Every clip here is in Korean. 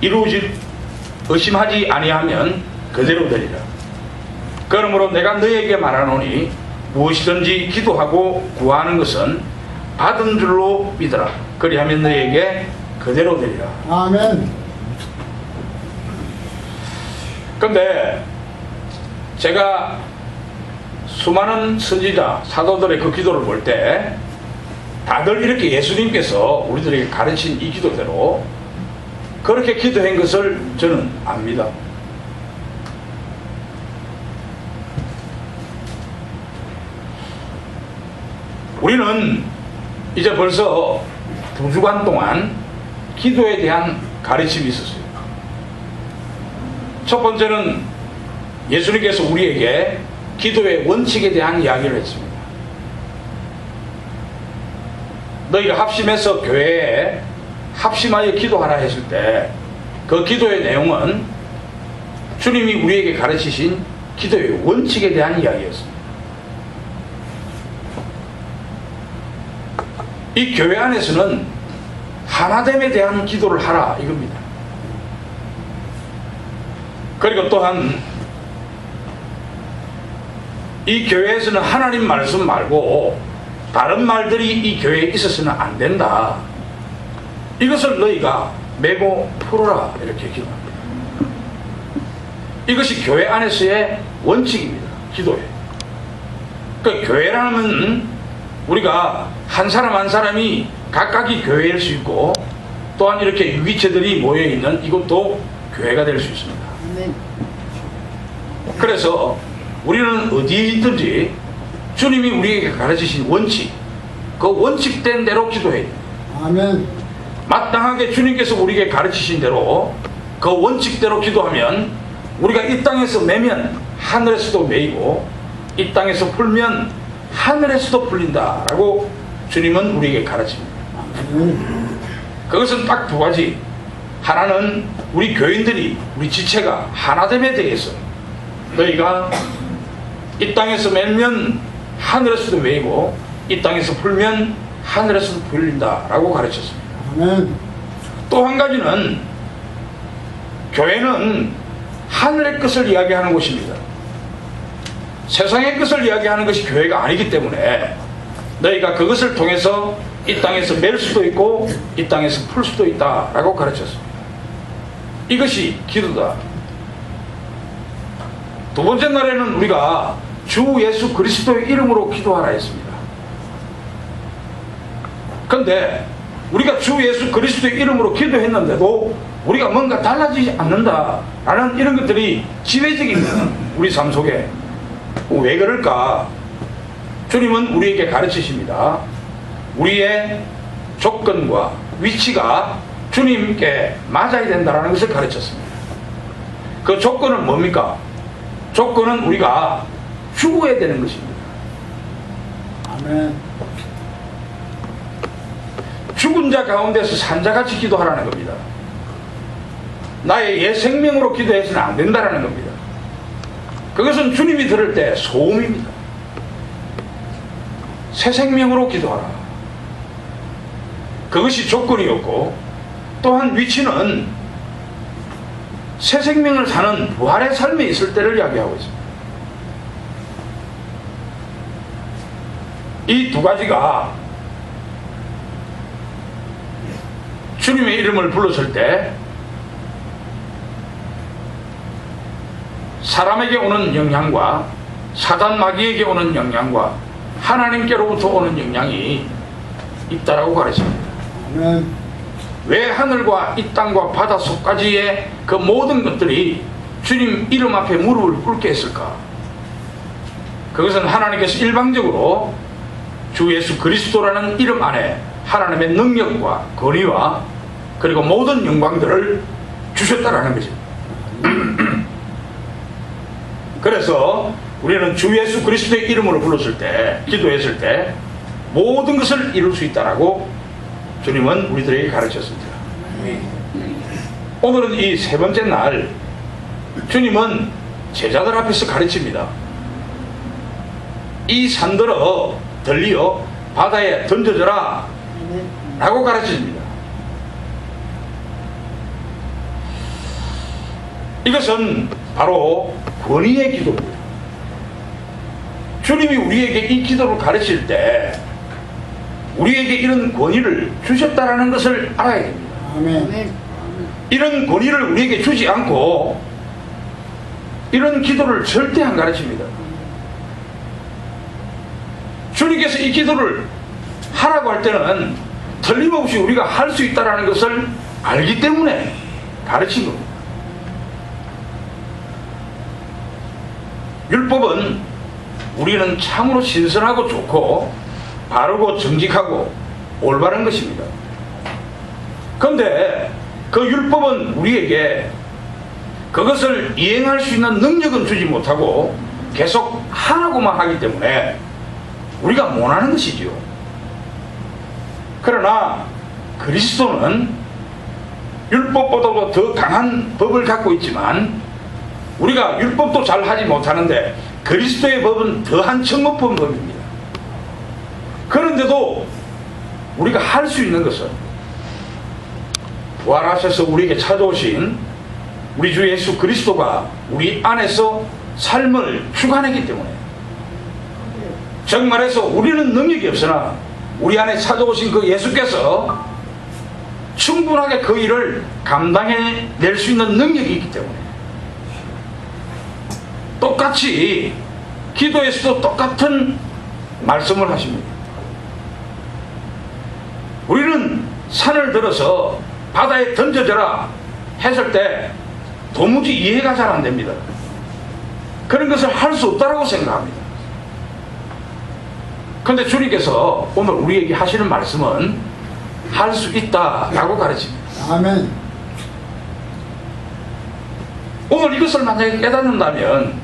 이루어질 의심하지 아니하면 그대로 되리라. 그러므로 내가 너에게 말하노니 무엇이든지 기도하고 구하는 것은 받은 줄로 믿어라. 그리하면 너에게 그대로 되리라. 아멘. 근데 제가 수많은 선지자, 사도들의 그 기도를 볼 때 다들 이렇게 예수님께서 우리들에게 가르친 이 기도대로 그렇게 기도한 것을 저는 압니다. 우리는 이제 벌써 2주간 동안 기도에 대한 가르침이 있었어요. 첫 번째는 예수님께서 우리에게 기도의 원칙에 대한 이야기를 했습니다. 너희가 합심해서 교회에 합심하여 기도하라 했을 때 그 기도의 내용은 주님이 우리에게 가르치신 기도의 원칙에 대한 이야기였습니다. 이 교회 안에서는 하나됨에 대한 기도를 하라 이겁니다. 그리고 또한 이 교회에서는 하나님 말씀 말고 다른 말들이 이 교회에 있어서는 안 된다. 이것을 너희가 메고 풀어라 이렇게 기도합니다. 이것이 교회 안에서의 원칙입니다. 기도에. 그 교회라면 우리가 한 사람 한 사람이 각각이 교회일 수 있고 또한 이렇게 유기체들이 모여있는 이것도 교회가 될 수 있습니다. 그래서 우리는 어디에 있든지 주님이 우리에게 가르치신 원칙, 그 원칙된 대로 기도해야 됩니다. 아멘. 마땅하게 주님께서 우리에게 가르치신 대로 그 원칙대로 기도하면 우리가 이 땅에서 매면 하늘에서도 매이고 이 땅에서 풀면 하늘에서도 풀린다라고 주님은 우리에게 가르칩니다. 그것은 딱 2가지. 하나는 우리 교인들이, 우리 지체가 하나됨에 대해서 너희가 이 땅에서 매면 하늘에서도 매이고 이 땅에서 풀면 하늘에서도 풀린다라고 가르쳤습니다. 또 한 가지는 교회는 하늘의 것을 이야기하는 곳입니다. 세상의 것을 이야기하는 것이 교회가 아니기 때문에 너희가 그것을 통해서 이 땅에서 맬 수도 있고 이 땅에서 풀 수도 있다라고 가르쳤습니다. 이것이 기도다. 2번째 날에는 우리가 주 예수 그리스도의 이름으로 기도하라 했습니다. 그런데 우리가 주 예수 그리스도의 이름으로 기도했는데도 우리가 뭔가 달라지지 않는다라는 이런 것들이 지배적입니다. 우리 삶 속에. 왜 그럴까? 주님은 우리에게 가르치십니다. 우리의 조건과 위치가 주님께 맞아야 된다는 것을 가르쳤습니다. 그 조건은 뭡니까? 조건은 우리가 죽어야 되는 것입니다. 아멘. 죽은 자 가운데서 산 자같이 기도하라는 겁니다. 나의 옛 생명으로 기도해서는 안 된다는 겁니다. 그것은 주님이 들을 때 소음입니다. 새 생명으로 기도하라. 그것이 조건이었고 또한 위치는 새 생명을 사는 부활의 삶에 있을 때를 이야기하고 있습니다. 이 2가지가 주님의 이름을 불렀을 때 사람에게 오는 영향과 사단 마귀에게 오는 영향과 하나님께로부터 오는 영향이 있다라고 가르칩니다. 아멘. 왜 하늘과 이 땅과 바다 속까지의 그 모든 것들이 주님 이름 앞에 무릎을 꿇게 했을까? 그것은 하나님께서 일방적으로 주 예수 그리스도라는 이름 안에 하나님의 능력과 권위와 그리고 모든 영광들을 주셨다라는 거죠. 그래서 우리는 주 예수 그리스도의 이름으로 불렀을 때, 기도했을 때 모든 것을 이룰 수 있다라고 주님은 우리들에게 가르쳤습니다. 오늘은 이 3번째 날 주님은 제자들 앞에서 가르칩니다. 이 산들어 들리어 바다에 던져져라 라고 가르칩니다. 이것은 바로 권위의 기도입니다. 주님이 우리에게 이 기도를 가르칠 때 우리에게 이런 권위를 주셨다라는 것을 알아야 됩니다. 아멘. 이런 권위를 우리에게 주지 않고 이런 기도를 절대 안 가르칩니다. 주님께서 이 기도를 하라고 할 때는 틀림없이 우리가 할 수 있다는 것을 알기 때문에 가르친 겁니다. 율법은 우리는 참으로 신선하고 좋고 바르고 정직하고 올바른 것입니다. 그런데 그 율법은 우리에게 그것을 이행할 수 있는 능력은 주지 못하고 계속 하라고만 하기 때문에 우리가 못하는 것이지요. 그러나 그리스도는 율법보다도 더 강한 법을 갖고 있지만 우리가 율법도 잘 하지 못하는데 그리스도의 법은 더한 층 높은 법입니다. 그런데도 우리가 할 수 있는 것은 부활하셔서 우리에게 찾아오신 우리 주 예수 그리스도가 우리 안에서 삶을 주관하기 때문에, 정말해서 우리는 능력이 없으나 우리 안에 찾아오신 그 예수께서 충분하게 그 일을 감당해낼 수 있는 능력이 있기 때문에, 똑같이 기도에서도 똑같은 말씀을 하십니다. 우리는 산을 들어서 바다에 던져져라 했을 때 도무지 이해가 잘 안 됩니다. 그런 것을 할 수 없다고 생각합니다. 그런데 주님께서 오늘 우리에게 하시는 말씀은 할 수 있다라고 가르칩니다. 아멘. 오늘 이것을 만약에 깨닫는다면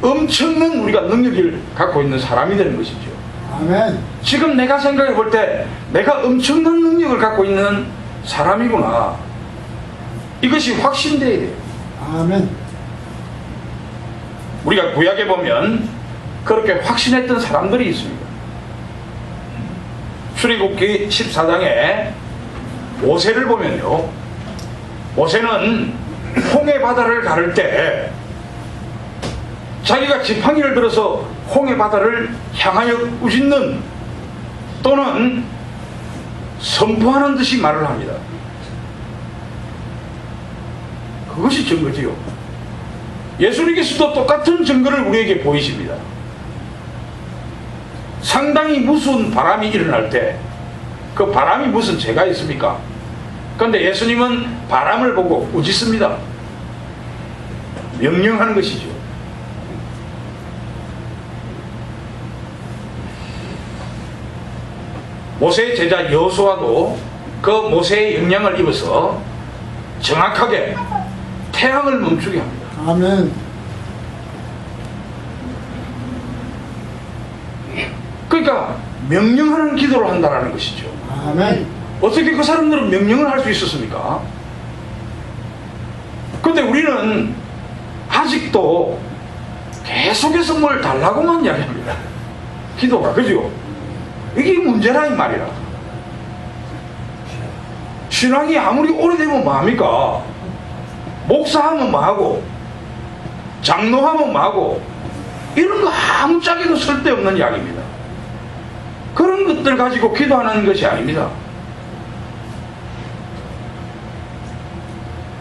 엄청난 우리가 능력을 갖고 있는 사람이 되는 것이죠. 아멘. 지금 내가 생각해 볼 때 내가 엄청난 능력을 갖고 있는 사람이구나, 이것이 확신돼야 돼요. 아멘. 우리가 구약에 보면 그렇게 확신했던 사람들이 있습니다. 출애굽기 14장에 모세를 보면요, 모세는 홍해 바다를 가를 때 자기가 지팡이를 들어서 홍해 바다를 향하여 꾸짖는 또는 선포하는 듯이 말을 합니다. 그것이 증거지요. 예수님께서도 똑같은 증거를 우리에게 보이십니다. 상당히 무서운 바람이 일어날 때 그 바람이 무슨 죄가 있습니까? 그런데 예수님은 바람을 보고 꾸짖습니다. 명령하는 것이죠. 모세의 제자 여호수아도 그 모세의 영향을 입어서 정확하게 태양을 멈추게 합니다. 아멘. 그러니까 명령하는 기도를 한다는 것이죠. 아멘. 어떻게 그 사람들은 명령을 할 수 있었습니까? 그런데 우리는 아직도 계속해서 뭘 달라고만 이야기합니다. 기도가, 그죠? 이게 문제라 이 말이라. 신앙이 아무리 오래되면 뭐합니까? 목사하면 뭐하고 장로하면 뭐하고 이런 거 아무짝에도 쓸데없는 이야기입니다. 그런 것들 가지고 기도하는 것이 아닙니다.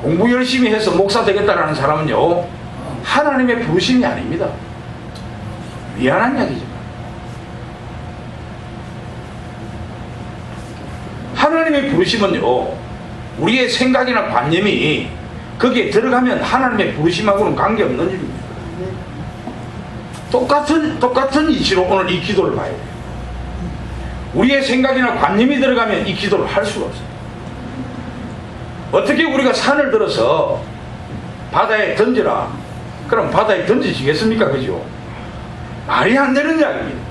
공부 열심히 해서 목사 되겠다라는 사람은요, 하나님의 부르심이 아닙니다. 미안한 이야기지만 하나님의 부르심은요, 우리의 생각이나 관념이 거기에 들어가면 하나님의 부르심하고는 관계없는 일입니다. 똑같은 이치로 오늘 이 기도를 봐야 돼요. 우리의 생각이나 관념이 들어가면 이 기도를 할 수가 없어요. 어떻게 우리가 산을 들어서 바다에 던져라, 그럼 바다에 던지시겠습니까? 그죠? 말이 안 되는 이야기입니다.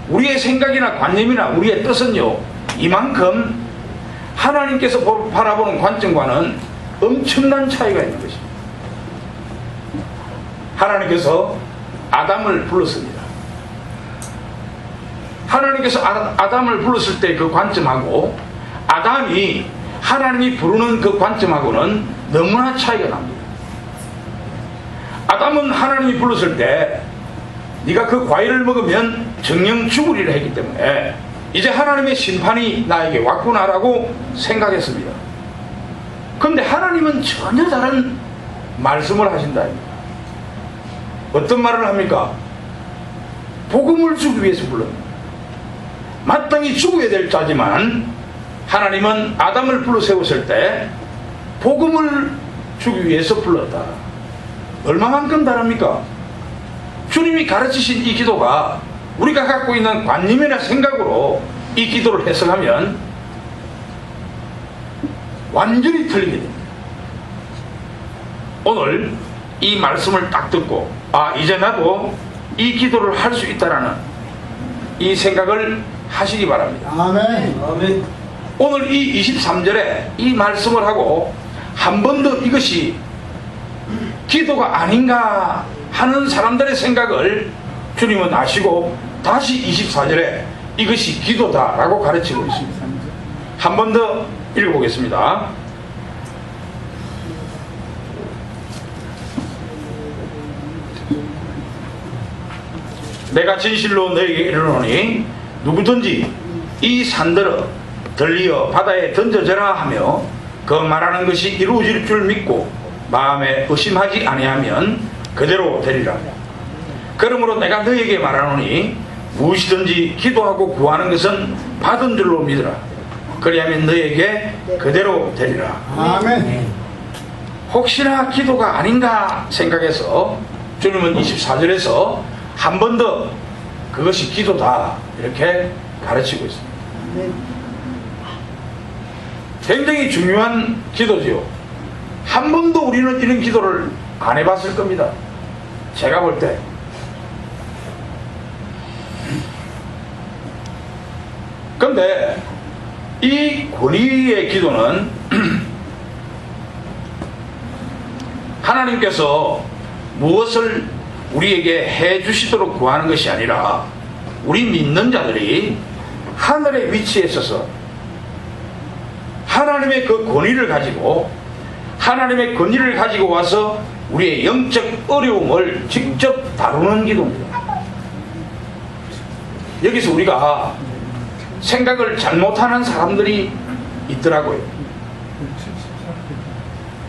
우리의 생각이나 관념이나 우리의 뜻은요, 이만큼 하나님께서 바라보는 관점과는 엄청난 차이가 있는 것입니다. 하나님께서 아담을 불렀습니다. 하나님께서 아담을 불렀을 때 그 관점하고 아담이 하나님이 부르는 그 관점하고는 너무나 차이가 납니다. 아담은 하나님이 불렀을 때 네가 그 과일을 먹으면 정령 죽으리라 했기 때문에 이제 하나님의 심판이 나에게 왔구나라고 생각했습니다. 그런데 하나님은 전혀 다른 말씀을 하신다. 어떤 말을 합니까? 복음을 주기 위해서 불렀다. 마땅히 죽어야 될 자지만 하나님은 아담을 불러 세웠을 때 복음을 주기 위해서 불렀다. 얼마만큼 다릅니까? 주님이 가르치신 이 기도가 우리가 갖고 있는 관념이나 생각으로 이 기도를 해석하면 완전히 틀리게 됩니다. 오늘 이 말씀을 딱 듣고 이제 나도 이 기도를 할 수 있다라는 이 생각을 하시기 바랍니다. 아멘. 아멘. 오늘 이 23절에 이 말씀을 하고 한 번 더 이것이 기도가 아닌가 하는 사람들의 생각을 주님은 아시고 다시 24절에 이것이 기도다라고 가르치고 있습니다. 한 번 더 읽어보겠습니다. 내가 진실로 너에게 이르노니 누구든지 이 산들어 들리어 바다에 던져져라 하며 그 말하는 것이 이루어질 줄 믿고 마음에 의심하지 아니하면 그대로 되리라. 그러므로 내가 너에게 말하노니 무엇이든지 기도하고 구하는 것은 받은 줄로 믿으라. 그리하면 너에게 그대로 되리라. 아멘. 혹시나 기도가 아닌가 생각해서 주님은 24절에서 한 번 더 그것이 기도다 이렇게 가르치고 있습니다. 아멘. 굉장히 중요한 기도지요. 한 번도 우리는 이런 기도를 안 해봤을 겁니다. 제가 볼 때. 그런데 이 권위의 기도는 하나님께서 무엇을 우리에게 해 주시도록 구하는 것이 아니라 우리 믿는 자들이 하늘의 위치에 있어서 하나님의 그 권위를 가지고 하나님의 권위를 가지고 와서 우리의 영적 어려움을 직접 다루는 기도입니다. 여기서 우리가 생각을 잘못하는 사람들이 있더라고요.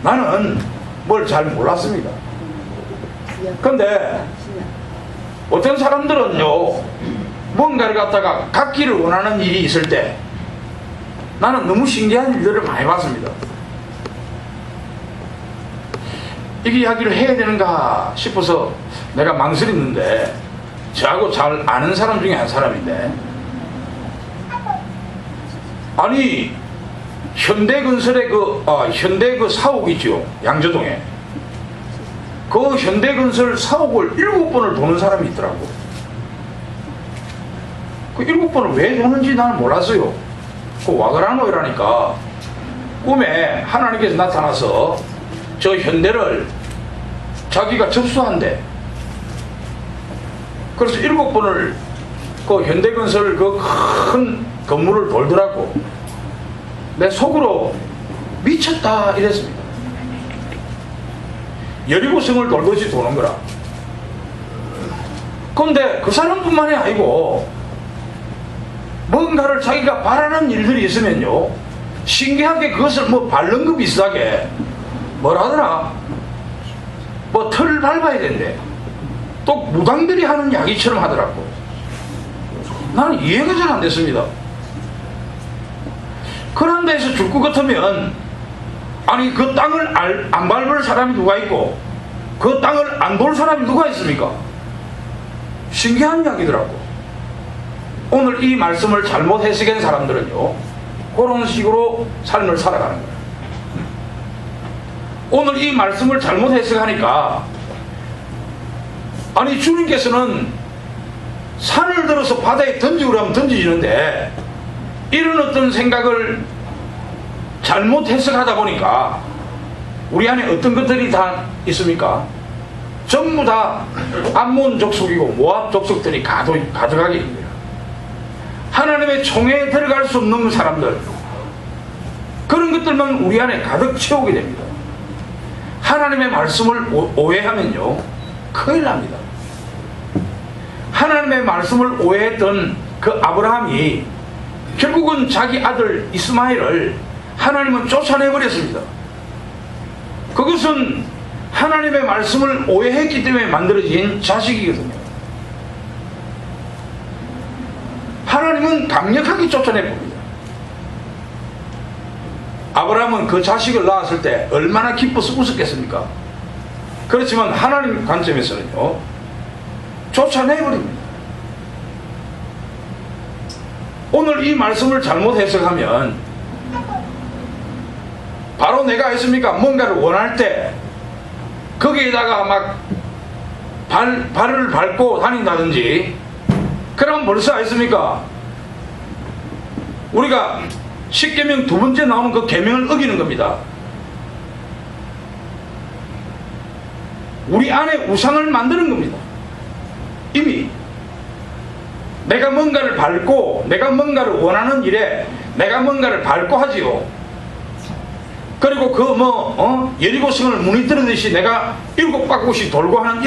나는 뭘 잘 몰랐습니다. 그런데 어떤 사람들은요, 뭔가를 갖다가 갖기를 원하는 일이 있을 때 나는 너무 신기한 일들을 많이 봤습니다. 이 이야기를 해야 되는가 싶어서 내가 망설였는데 저하고 잘 아는 사람 중에 한 사람인데, 아니 현대건설의 현대 사옥 있죠, 양조동에. 그 현대건설 사옥을 7번을 도는 사람이 있더라고. 그 7번을 왜 도는지 나는 몰랐어요. 그 와그라노이라니까 꿈에 하나님께서 나타나서 저 현대를 자기가 접수한대. 그래서 7번을 그 현대건설 그 큰 건물을 돌더라고. 내 속으로 미쳤다 이랬습니다. 여리고성을 돌듯이 도는 거라. 그런데 그 사람뿐만이 아니고 뭔가를 자기가 바라는 일들이 있으면요, 신기하게 그것을 뭐 바른 거 비슷하게 뭐라 하더라, 뭐 털을 밟아야 된대. 또 무당들이 하는 이야기처럼 하더라고. 나는 이해가 잘 안 됐습니다. 그런 데서 줄 것 같으면, 아니 그 땅을 안 밟을 사람이 누가 있고 그 땅을 안 돌 사람이 누가 있습니까? 신기한 이야기더라고. 오늘 이 말씀을 잘못 해석한 사람들은요, 그런 식으로 삶을 살아가는 거예요. 오늘 이 말씀을 잘못 해석하니까, 아니 주님께서는 산을 들어서 바다에 던지우라면 던지지는데 이런 어떤 생각을 잘못 해석하다 보니까 우리 안에 어떤 것들이 다 있습니까? 전부 다 암몬 족속이고 모압 족속들이 가져가게 됩니다. 하나님의 총회에 들어갈 수 없는 사람들, 그런 것들만 우리 안에 가득 채우게 됩니다. 하나님의 말씀을 오해하면요 큰일 납니다. 하나님의 말씀을 오해했던 그 아브라함이 결국은 자기 아들 이스마엘을 하나님은 쫓아내버렸습니다. 그것은 하나님의 말씀을 오해했기 때문에 만들어진 자식이거든요. 하나님은 강력하게 쫓아내봅니다. 아브라함은 그 자식을 낳았을 때 얼마나 기뻐서 웃었겠습니까? 그렇지만 하나님 관점에서는요 쫓아내버립니다. 오늘 이 말씀을 잘못 해석하면 바로 내가 했습니까? 뭔가를 원할 때 거기에다가 막 발을 밟고 다닌다든지 그럼 벌써 알습니까? 우리가 10계명 두 번째 나오는 그 계명을 어기는 겁니다. 우리 안에 우상을 만드는 겁니다. 이미 내가 뭔가를 밟고 내가 뭔가를 원하는 일에 내가 뭔가를 밟고 하지요. 그리고 그 여리고성을 무너뜨리듯이 내가 7바퀴씩 돌고 하는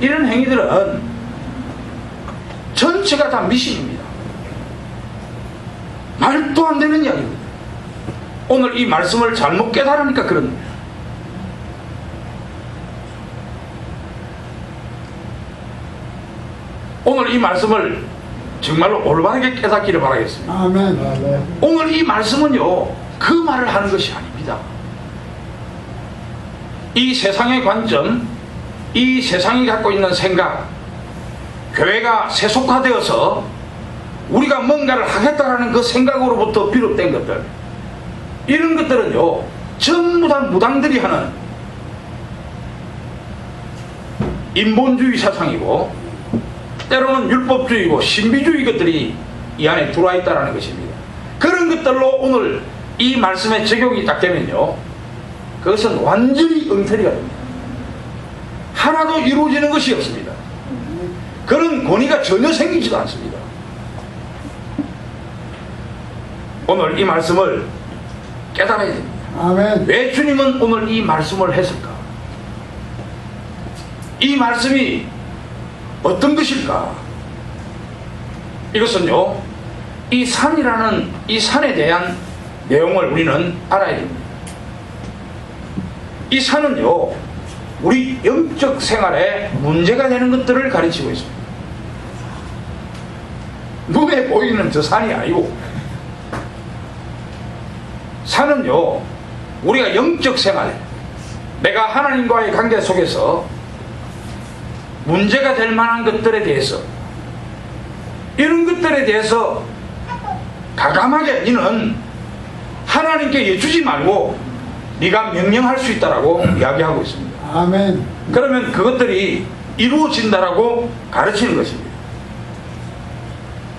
이런 행위들은 전체가 다 미신입니다. 말도 안 되는 이야기입니다. 오늘 이 말씀을 잘못 깨달으니까 그런 거예요. 오늘 이 말씀을 정말로 올바르게 깨닫기를 바라겠습니다. 아멘. 오늘 이 말씀은요 그 말을 하는 것이 아닙니다. 이 세상의 관점, 이 세상이 갖고 있는 생각, 교회가 세속화되어서 우리가 뭔가를 하겠다라는 그 생각으로부터 비롯된 것들, 이런 것들은요 전부 다 무당들이 하는 인본주의 사상이고 때로는 율법주의고 신비주의 것들이 이 안에 들어와 있다는 것입니다. 그런 것들로 오늘 이 말씀에 적용이 딱 되면요 그것은 완전히 엉터리가 됩니다. 하나도 이루어지는 것이 없습니다. 그런 권위가 전혀 생기지도 않습니다. 오늘 이 말씀을 깨달아야 됩니다. 아멘. 왜 주님은 오늘 이 말씀을 했을까? 이 말씀이 어떤 것일까? 이것은요 이 산이라는 이 산에 대한 내용을 우리는 알아야 됩니다. 이 산은요 우리 영적 생활에 문제가 되는 것들을 가르치고 있습니다. 눈에 보이는 저 산이 아니고 산은요 우리가 영적 생활에 내가 하나님과의 관계 속에서 문제가 될 만한 것들에 대해서 이런 것들에 대해서 가감하게 너는 하나님께 여쭈지 말고 네가 명령할 수 있다라고 이야기하고 있습니다. 아멘. 그러면 그것들이 이루어진다라고 가르치는 것입니다.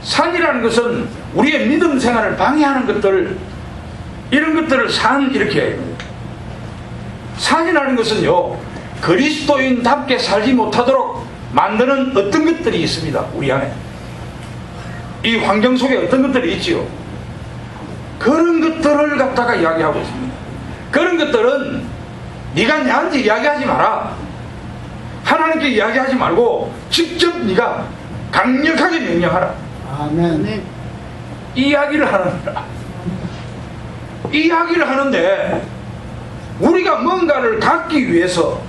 산이라는 것은 우리의 믿음 생활을 방해하는 것들, 이런 것들을 산 이렇게 해야 됩니다. 산이라는 것은요 그리스도인답게 살지 못하도록 만드는 어떤 것들이 있습니다. 우리 안에 이 환경 속에 어떤 것들이 있지요. 그런 것들을 갖다가 이야기하고 있습니다. 그런 것들은 네가 나한테 이야기하지 마라, 하나님께 이야기하지 말고 직접 네가 강력하게 명령하라. 아멘. 이야기를 하는 거야. 이야기를 하는데 우리가 뭔가를 갖기 위해서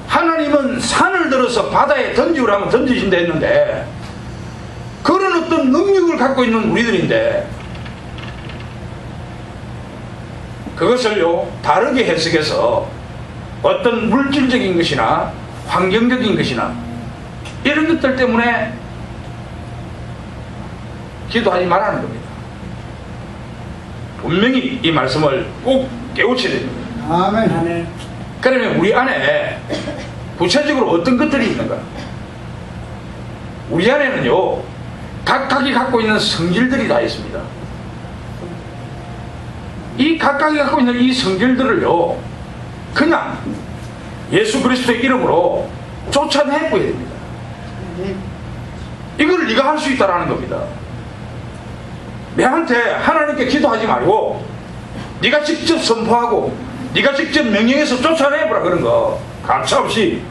하나님은 산을 들어서 바다에 던지라면 던지신다 했는데 그런 어떤 능력을 갖고 있는 우리들인데 그것을요 다르게 해석해서 어떤 물질적인 것이나 환경적인 것이나 이런 것들 때문에 기도하지 말라는 겁니다. 분명히 이 말씀을 꼭 깨우쳐야 됩니다. 아멘. 그러면 우리 안에 구체적으로 어떤 것들이 있는가? 우리 안에는요 각각이 갖고 있는 성질들이 다 있습니다. 이 각각이 갖고 있는 이 성질들을요 그냥 예수 그리스도의 이름으로 쫓아내야 됩니다. 이걸 네가 할 수 있다라는 겁니다. 내한테 하나님께 기도하지 말고 네가 직접 선포하고 네가 직접 명령해서 쫓아내보라. 그런 거 가차없이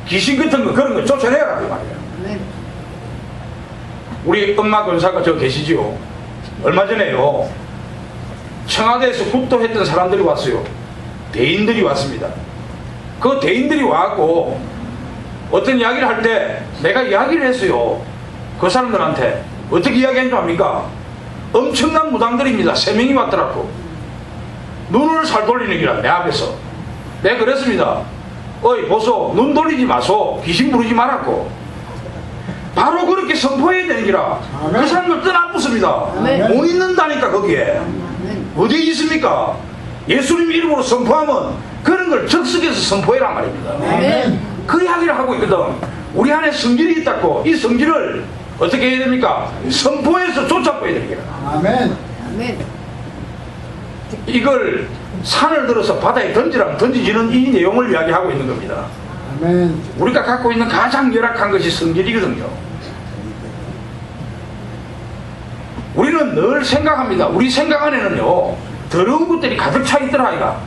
귀신 같은 거 그런 거 쫓아내라 그 말이야. 아멘. 우리 엄마 권사가 저 계시지요. 얼마 전에요 청와대에서 국도했던 사람들이 왔어요. 대인들이 왔습니다. 그 대인들이 와갖고 어떤 이야기를 할 때 내가 이야기를 했어요. 그 사람들한테 어떻게 이야기한 줄 압니까? 엄청난 무당들입니다. 3명이 왔더라고. 눈을 살 돌리는 기라 내 앞에서. 내가 그랬습니다. 어이 보소, 눈 돌리지 마소. 귀신 부르지 말았고. 바로 그렇게 선포해야 되는 기라. 그 사람들 떠나붙습니다. 아멘. 못 있는다니까 거기에. 아멘. 어디에 있습니까? 예수님 이름으로 선포하면 그런 걸 적석에서 선포해란 말입니다. 아멘. 그 이야기를 하고 있거든. 우리 안에 성질이 있다고. 이 성질을 어떻게 해야 됩니까? 선포해서 쫓아버려야 되는 거야. 아멘. 아멘. 이걸 산을 들어서 바다에 던지라면 던지지는 이 내용을 이야기하고 있는 겁니다. 아멘. 우리가 갖고 있는 가장 열악한 것이 성질이거든요. 우리는 늘 생각합니다. 우리 생각 안에는요 더러운 것들이 가득 차 있더라 아이가.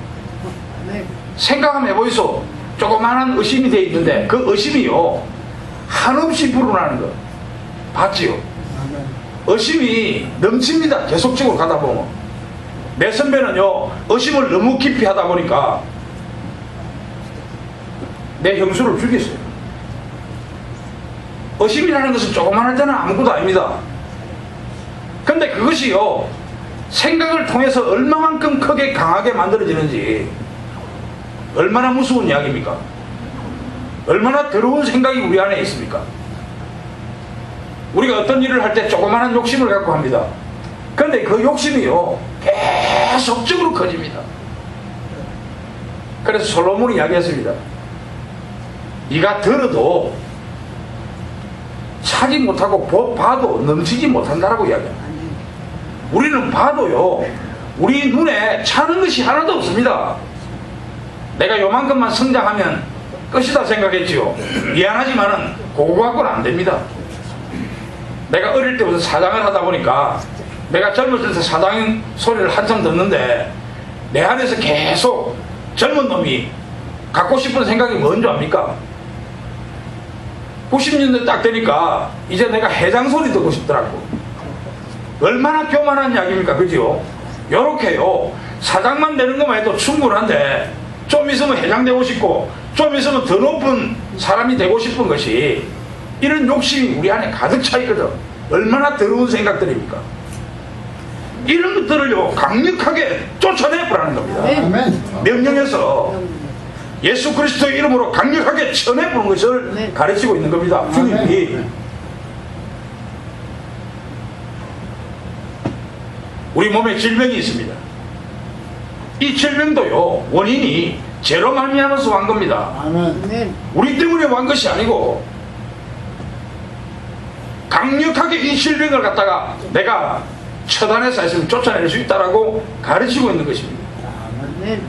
아멘. 생각 한번 해보이소. 조그마한 의심이 돼 있는데 그 의심이요 한없이 불어나는 거 봤지요? 아멘. 의심이 넘칩니다. 계속적으로 가다 보면. 내 선배는요 의심을 너무 깊이 하다 보니까 내 형수를 죽였어요. 의심이라는 것은 조그만할 때는 아무것도 아닙니다. 근데 그것이요 생각을 통해서 얼마만큼 크게 강하게 만들어지는지 얼마나 무서운 이야기입니까? 얼마나 더러운 생각이 우리 안에 있습니까? 우리가 어떤 일을 할 때 조그마한 욕심을 갖고 합니다. 그런데 그 욕심이요 계속적으로 커집니다. 그래서 솔로몬이 이야기했습니다. 네가 들어도 차지 못하고 봐도 넘치지 못한다라고 이야기합니다. 우리는 봐도요 우리 눈에 차는 것이 하나도 없습니다. 내가 요만큼만 성장하면 끝이다 생각했지요. 미안하지만은 그거 갖고는 안 됩니다. 내가 어릴 때부터 사장을 하다 보니까 내가 젊었을 때 사장 소리를 한참 듣는데 내 안에서 계속 젊은 놈이 갖고 싶은 생각이 뭔지 압니까? 90년대 딱 되니까 이제 내가 회장 소리 듣고 싶더라고. 얼마나 교만한 이야기입니까? 그죠? 요렇게요 사장만 되는 것만 해도 충분한데 좀 있으면 회장 되고 싶고 좀 있으면 더 높은 사람이 되고 싶은 것이 이런 욕심이 우리 안에 가득 차 있거든. 얼마나 더러운 생각들입니까? 이런 것들을요 강력하게 쫓아내보라는 겁니다. 아멘. 명령해서 예수 그리스도의 이름으로 강력하게 쳐내보는 것을 네. 가르치고 있는 겁니다. 주님이. 우리 몸에 질병이 있습니다. 이 질병도요 원인이 죄로 말미암아서 왔 겁니다. 아멘. 아멘. 우리 때문에 왔 것이 아니고 강력하게 이 질병을 갖다가 내가 처단해서 했으면 쫓아낼 수 있다라고 가르치고 있는 것입니다. 아멘.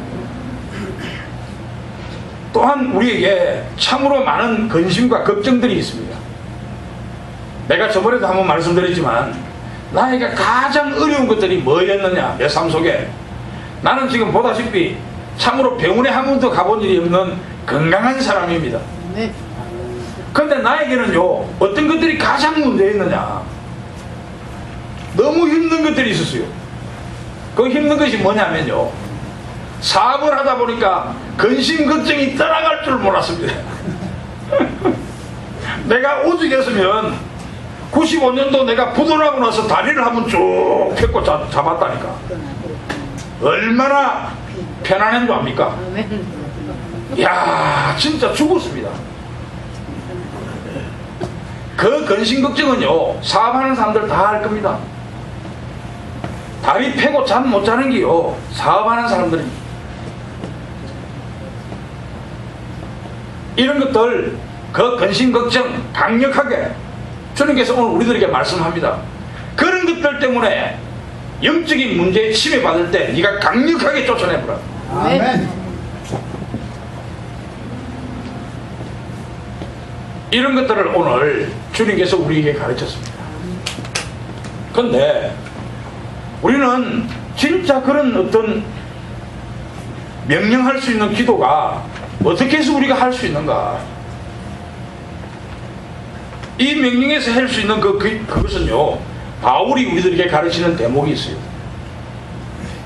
또한 우리에게 참으로 많은 근심과 걱정들이 있습니다. 내가 저번에도 한번 말씀드렸지만 나에게 가장 어려운 것들이 뭐였느냐 내 삶 속에. 나는 지금 보다시피 참으로 병원에 한 번도 가본 일이 없는 건강한 사람입니다. 아멘. 그런데 나에게는요 어떤 것들이 가장 문제였느냐, 너무 힘든 것들이 있었어요. 그 힘든 것이 뭐냐면요 사업을 하다 보니까 근심 걱정이 떠나갈 줄 몰랐습니다. 내가 오죽했으면 95년도 내가 부도나고 나서 다리를 한번 쭉 펴고 잡았다니까. 얼마나 편안한 줄 압니까? 아멘. 이야 진짜 죽었습니다. 그 근심 걱정은요 사업하는 사람들 다 할 겁니다. 다리 펴고 잠 못 자는 게요 사업하는 사람들입니다. 이런 것들 그 근심 걱정 강력하게 주님께서 오늘 우리들에게 말씀합니다. 그런 것들 때문에 영적인 문제에 침해받을 때 네가 강력하게 쫓아내보라. 아멘. 이런 것들을 오늘 주님께서 우리에게 가르쳤습니다. 그런데 우리는 진짜 그런 어떤 명령할 수 있는 기도가 어떻게 해서 우리가 할 수 있는가? 이 명령에서 할 수 있는 그것은요, 바울이 우리들에게 가르치는 대목이 있어요.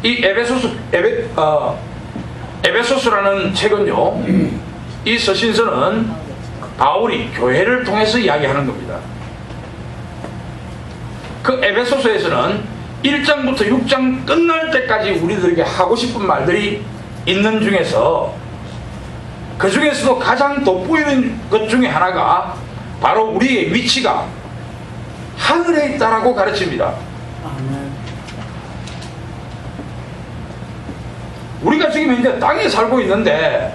이 에베소스라는 책은요, 이 서신서는 바울이 교회를 통해서 이야기하는 겁니다. 그 에베소서에서는 1장부터 6장 끝날 때까지 우리들에게 하고 싶은 말들이 있는 중에서, 그 중에서도 가장 돋보이는 것 중에 하나가 바로 우리의 위치가 하늘에 있다라고 가르칩니다. 아멘. 우리가 지금 현재 땅에 살고 있는데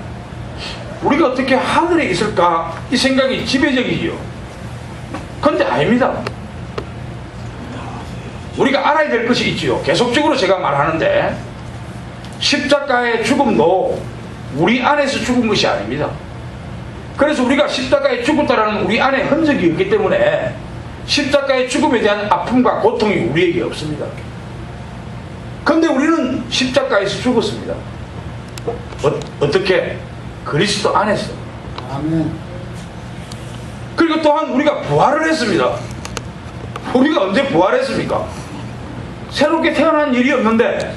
우리가 어떻게 하늘에 있을까? 이 생각이 지배적이지요. 그런데 아닙니다. 우리가 알아야 될 것이 있지요. 계속적으로 제가 말하는데, 십자가의 죽음도 우리 안에서 죽은 것이 아닙니다. 그래서 우리가 십자가에 죽었다라는 우리 안에 흔적이 없기 때문에 십자가의 죽음에 대한 아픔과 고통이 우리에게 없습니다. 그런데 우리는 십자가에서 죽었습니다. 어떻게? 그리스도 안에서. 아멘. 그리고 또한 우리가 부활을 했습니다. 우리가 언제 부활했습니까? 새롭게 태어난 일이 없는데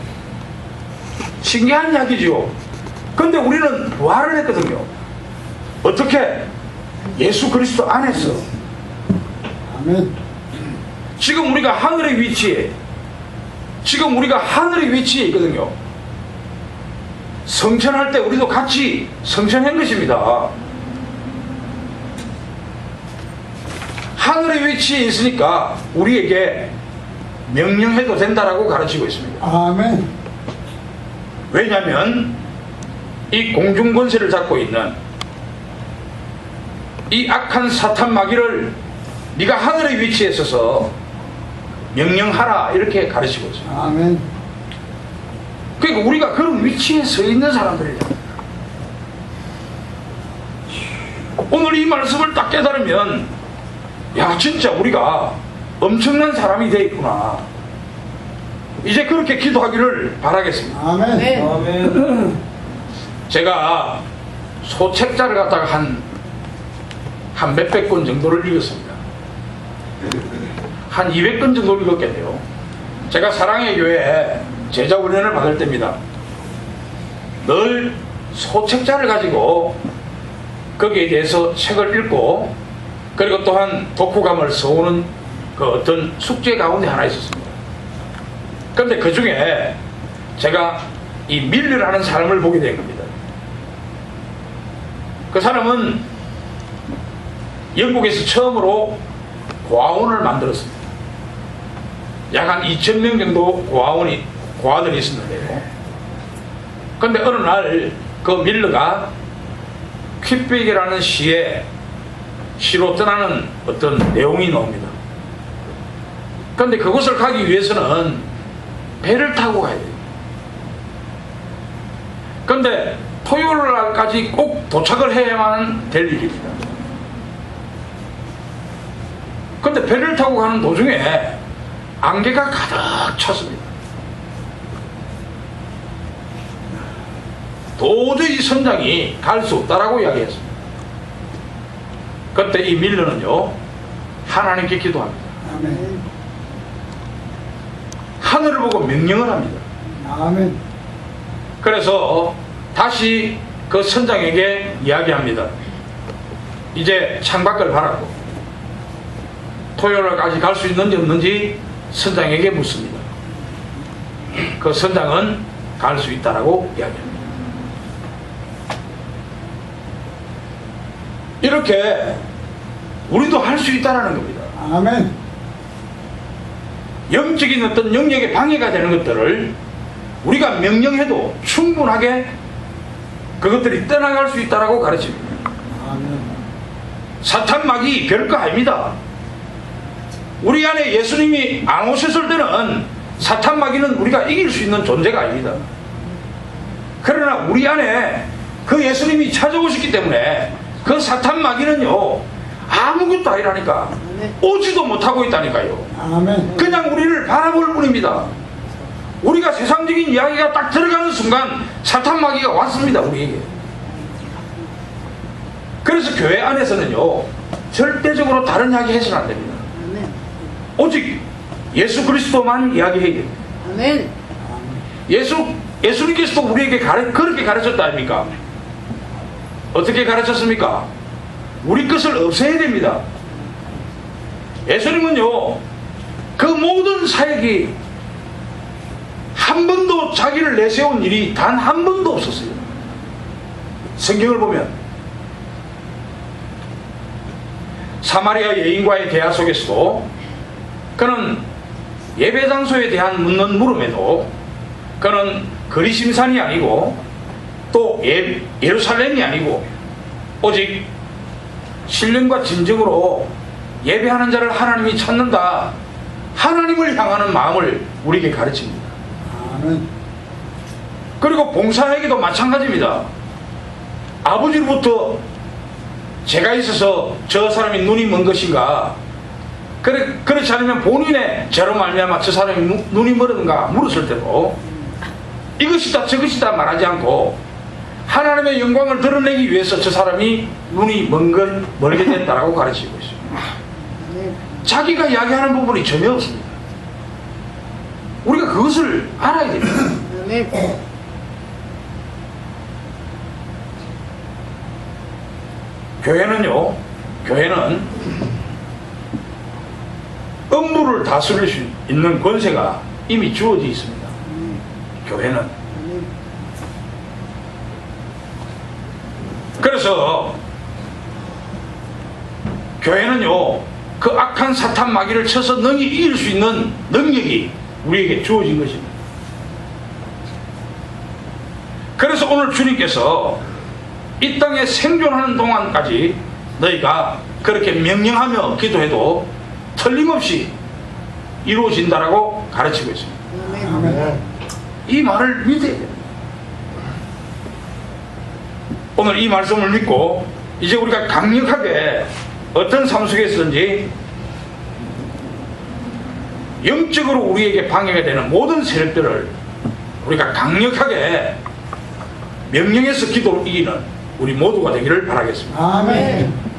신기한 이야기죠. 그런데 우리는 부활을 했거든요. 어떻게? 예수 그리스도 안에서. 아멘. 지금 우리가 하늘의 위치에 있거든요. 성천할 때 우리도 같이 성천한 것입니다. 하늘의 위치에 있으니까 우리에게 명령해도 된다라고 가르치고 있습니다. 아멘. 왜냐하면 이 공중권세를 잡고 있는 이 악한 사탄 마귀를 네가 하늘의 위치에 있어서 명령하라, 이렇게 가르치고 있습니다. 아멘. 그러니까 우리가 그런 위치에 서 있는 사람들이잖아요. 오늘 이 말씀을 딱 깨달으면, 야, 진짜 우리가 엄청난 사람이 되어 있구나. 이제 그렇게 기도하기를 바라겠습니다. 아멘. 네. 아멘. 제가 소책자를 갖다가 한 몇백 권 정도를 읽었습니다. 한 200권 정도 읽었겠네요. 제가 사랑의 교회에 제자 훈련을 받을 때입니다. 늘 소책자를 가지고 거기에 대해서 책을 읽고, 그리고 또한 독후감을 써오는 그 어떤 숙제 가운데 하나 있었습니다. 그런데 그 중에 제가 이 밀러라는 사람을 보게 된 겁니다. 그 사람은 영국에서 처음으로 고아원을 만들었습니다. 약 한 2,000명 정도 고아들이 있었는데요. 그런데 어느 날 그 밀러가 퀵백이라는 시로 떠나는 어떤 내용이 나옵니다. 그런데 그곳을 가기 위해서는 배를 타고 가야 돼요. 그런데 토요일 날까지 꼭 도착을 해야만 될 일입니다. 그런데 배를 타고 가는 도중에 안개가 가득 찼습니다. 도저히 선장이 갈 수 없다라고 이야기했습니다. 그때 이 밀러는요, 하나님께 기도합니다. 아멘. 하늘을 보고 명령을 합니다. 아멘. 그래서 다시 그 선장에게 이야기합니다. 이제 창밖을 바라고 토요일까지 갈 수 있는지 없는지 선장에게 묻습니다. 그 선장은 갈 수 있다라고 이야기합니다. 이렇게 우리도 할 수 있다라는 겁니다. 아멘. 영적인 어떤 영역에 방해가 되는 것들을 우리가 명령해도 충분하게 그것들이 떠나갈 수 있다라고 가르칩니다. 아멘. 사탄 마귀 별거 아닙니다. 우리 안에 예수님이 안 오셨을 때는 사탄 마귀는 우리가 이길 수 있는 존재가 아닙니다. 그러나 우리 안에 그 예수님이 찾아오셨기 때문에 그 사탄 마귀는요, 아무것도 아니라니까. 오지도 못하고 있다니까요. 아멘. 그냥 우리를 바라볼 뿐입니다. 우리가 세상적인 이야기가 딱 들어가는 순간 사탄 마귀가 왔습니다, 우리에게. 그래서 교회 안에서는요, 절대적으로 다른 이야기 해서는 안 됩니다. 아멘. 오직 예수 그리스도만 이야기해야 됩니다. 아멘. 예수님께서도 우리에게 그렇게 가르쳤다 아닙니까? 어떻게 가르쳤습니까? 우리 것을 없애야 됩니다. 예수님은요, 그 모든 사역이 한 번도 자기를 내세운 일이 단 한 번도 없었어요. 성경을 보면 사마리아 여인과의 대화 속에서도 그는 예배 장소에 대한 묻는 물음에도 그는 거리심산이 아니고 또 예루살렘이 아니고 오직 신령과 진정으로 예배하는 자를 하나님이 찾는다, 하나님을 향하는 마음을 우리에게 가르칩니다. 아멘. 그리고 봉사에게도 마찬가지입니다. 아버지로부터 제가 있어서 저 사람이 눈이 먼 것인가, 그렇지 않으면 본인의 죄로 말미암아 저 사람이 눈이 멀었는가 물었을 때도 이것이다 저것이다 말하지 않고 하나님의 영광을 드러내기 위해서 저 사람이 눈이 멀게 됐다라고 가르치고 있습니다. 아멘. 자기가 이야기하는 부분이 전혀 없습니다. 우리가 그것을 알아야 됩니다. 아멘. 교회는 업무를 다스릴 수 있는 권세가 이미 주어져 있습니다. 교회는. 아멘. 그래서 교회는요, 그 악한 사탄 마귀를 쳐서 능히 이길 수 있는 능력이 우리에게 주어진 것입니다. 그래서 오늘 주님께서 이 땅에 생존하는 동안까지 너희가 그렇게 명령하며 기도해도 틀림없이 이루어진다라고 가르치고 있습니다. 아멘. 이 말을 믿어야 됩니다. 오늘 이 말씀을 믿고 이제 우리가 강력하게 어떤 삶 속에서든지 영적으로 우리에게 방해가 되는 모든 세력들을 우리가 강력하게 명령해서 기도로 이기는 우리 모두가 되기를 바라겠습니다. 아멘.